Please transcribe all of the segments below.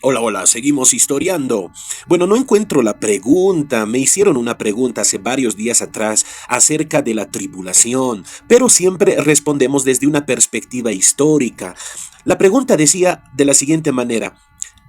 Hola, hola, seguimos historiando. Bueno, no encuentro la pregunta. Me hicieron una pregunta hace varios días atrás acerca de la tribulación, pero siempre respondemos desde una perspectiva histórica. La pregunta decía de la siguiente manera: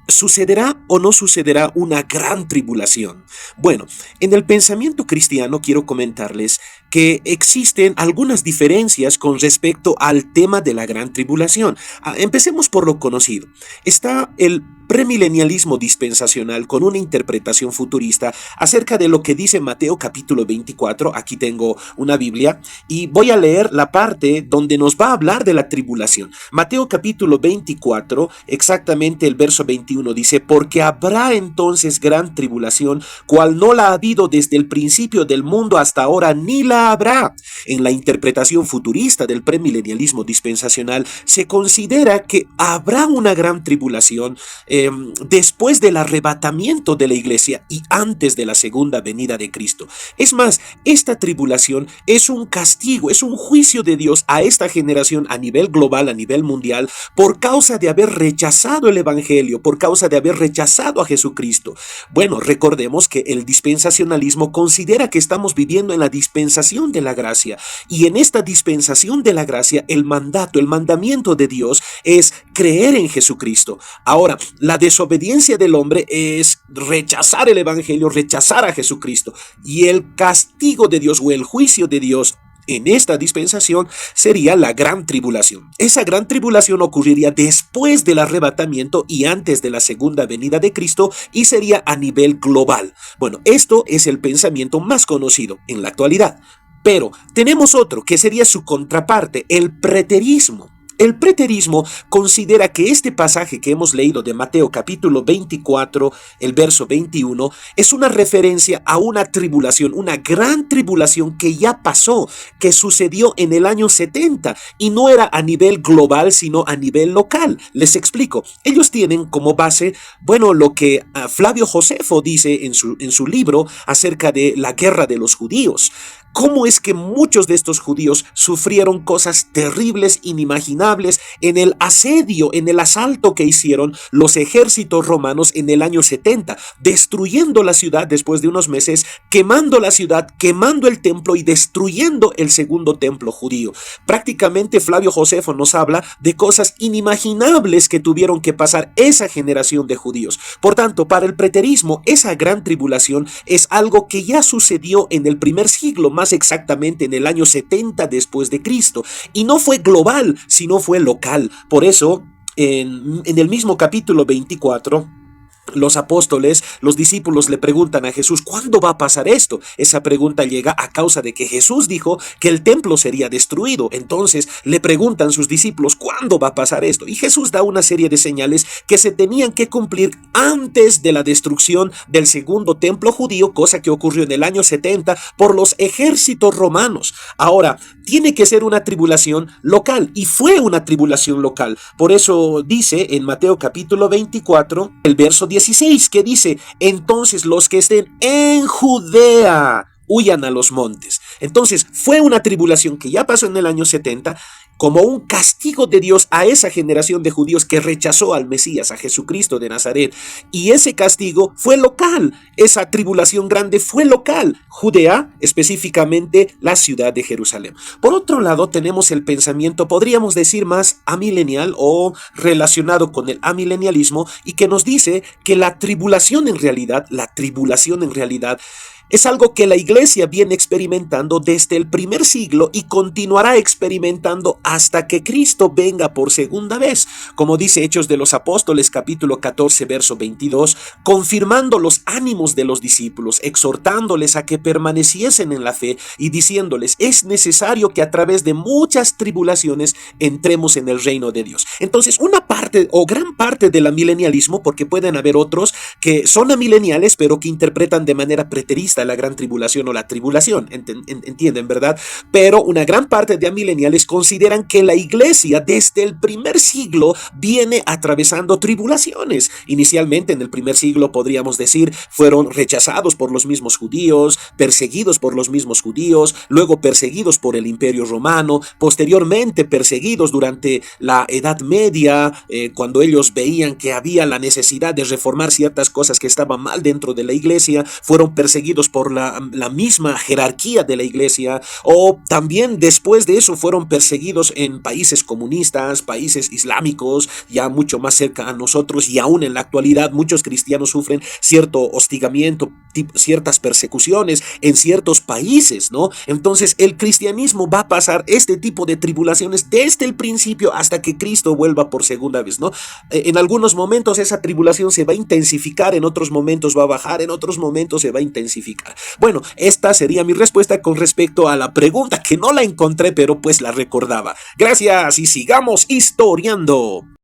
¿sucederá o no sucederá una gran tribulación? Bueno, en el pensamiento cristiano quiero comentarles que existen algunas diferencias con respecto al tema de la gran tribulación. Empecemos por lo conocido. Está el premilenialismo dispensacional con una interpretación futurista acerca de lo que dice Mateo capítulo 24. Aquí tengo una Biblia y voy a leer la parte donde nos va a hablar de la tribulación. Mateo capítulo 24, exactamente el verso 21 dice: porque habrá entonces gran tribulación, cual no la ha habido desde el principio del mundo hasta ahora, ni la habrá. En la interpretación futurista del premilenialismo dispensacional se considera que habrá una gran tribulación después del arrebatamiento de la iglesia y antes de la segunda venida de Cristo. Es más, esta tribulación es un castigo, es un juicio de Dios a esta generación a nivel global, a nivel mundial, por causa de haber rechazado el evangelio, por causa de haber rechazado a Jesucristo. Bueno, recordemos que el dispensacionalismo considera que estamos viviendo en la dispensación de la gracia, y en esta dispensación de la gracia el mandato, el mandamiento de Dios es creer en Jesucristo. Ahora, la desobediencia del hombre es rechazar el evangelio, rechazar a Jesucristo, y el castigo de Dios o el juicio de Dios en esta dispensación sería la gran tribulación. Esa gran tribulación ocurriría después del arrebatamiento y antes de la segunda venida de Cristo, y sería a nivel global. Bueno, esto es el pensamiento más conocido en la actualidad. Pero tenemos otro que sería su contraparte, el preterismo. El preterismo considera que este pasaje que hemos leído de Mateo capítulo 24, el verso 21, es una referencia a una tribulación, una gran tribulación que ya pasó, que sucedió en el año 70, y no era a nivel global, sino a nivel local. Les explico. Ellos tienen como base, bueno, lo que Flavio Josefo dice en su libro acerca de la guerra de los judíos. ¿Cómo es que muchos de estos judíos sufrieron cosas terribles, inimaginables, en el asedio, en el asalto que hicieron los ejércitos romanos en el año 70, destruyendo la ciudad después de unos meses, quemando la ciudad, quemando el templo y destruyendo el segundo templo judío? Prácticamente Flavio Josefo nos habla de cosas inimaginables que tuvieron que pasar esa generación de judíos. Por tanto, para el preterismo, esa gran tribulación es algo que ya sucedió en el primer siglo, más exactamente en el año 70 después de Cristo, y no fue global, sino fue local. Por eso, en el mismo capítulo 24, los apóstoles, los discípulos le preguntan a Jesús: ¿cuándo va a pasar esto? Esa pregunta llega a causa de que Jesús dijo que el templo sería destruido. Entonces le preguntan sus discípulos: ¿cuándo va a pasar esto? Y Jesús da una serie de señales que se tenían que cumplir antes de la destrucción del segundo templo judío, cosa que ocurrió en el año 70 por los ejércitos romanos. Ahora, tiene que ser una tribulación local, y fue una tribulación local. Por eso dice en Mateo capítulo 24, el verso 16, que dice: entonces los que estén en Judea huyan a los montes. Entonces fue una tribulación que ya pasó en el año 70 como un castigo de Dios a esa generación de judíos que rechazó al Mesías, a Jesucristo de Nazaret. Y ese castigo fue local, esa tribulación grande fue local, Judea, específicamente la ciudad de Jerusalén. Por otro lado, tenemos el pensamiento, podríamos decir, más amilenial o relacionado con el amilenialismo, y que nos dice que la tribulación en realidad es algo que la iglesia viene experimentando desde el primer siglo y continuará experimentando hasta que Cristo venga por segunda vez. Como dice Hechos de los Apóstoles capítulo 14 verso 22, confirmando los ánimos de los discípulos, exhortándoles a que permaneciesen en la fe y diciéndoles: es necesario que a través de muchas tribulaciones entremos en el reino de Dios. Entonces, una parte o gran parte del amilenialismo, porque pueden haber otros que son amileniales pero que interpretan de manera preterista exista la gran tribulación o la tribulación, entienden, ¿verdad? Pero una gran parte de amileniales consideran que la iglesia desde el primer siglo viene atravesando tribulaciones. Inicialmente en el primer siglo podríamos decir fueron rechazados por los mismos judíos, perseguidos por los mismos judíos, luego perseguidos por el Imperio Romano, posteriormente perseguidos durante la Edad Media, cuando ellos veían que había la necesidad de reformar ciertas cosas que estaban mal dentro de la iglesia, fueron perseguidos por la misma jerarquía de la iglesia, o también después de eso fueron perseguidos en países comunistas, países islámicos, ya mucho más cerca a nosotros, y aún en la actualidad muchos cristianos sufren cierto hostigamiento, ciertas persecuciones en ciertos países, ¿no? Entonces el cristianismo va a pasar este tipo de tribulaciones desde el principio hasta que Cristo vuelva por segunda vez, ¿no? En algunos momentos esa tribulación se va a intensificar, en otros momentos va a bajar, en otros momentos se va a intensificar. Bueno, esta sería mi respuesta con respecto a la pregunta, que no la encontré, pero pues la recordaba. Gracias y sigamos historiando.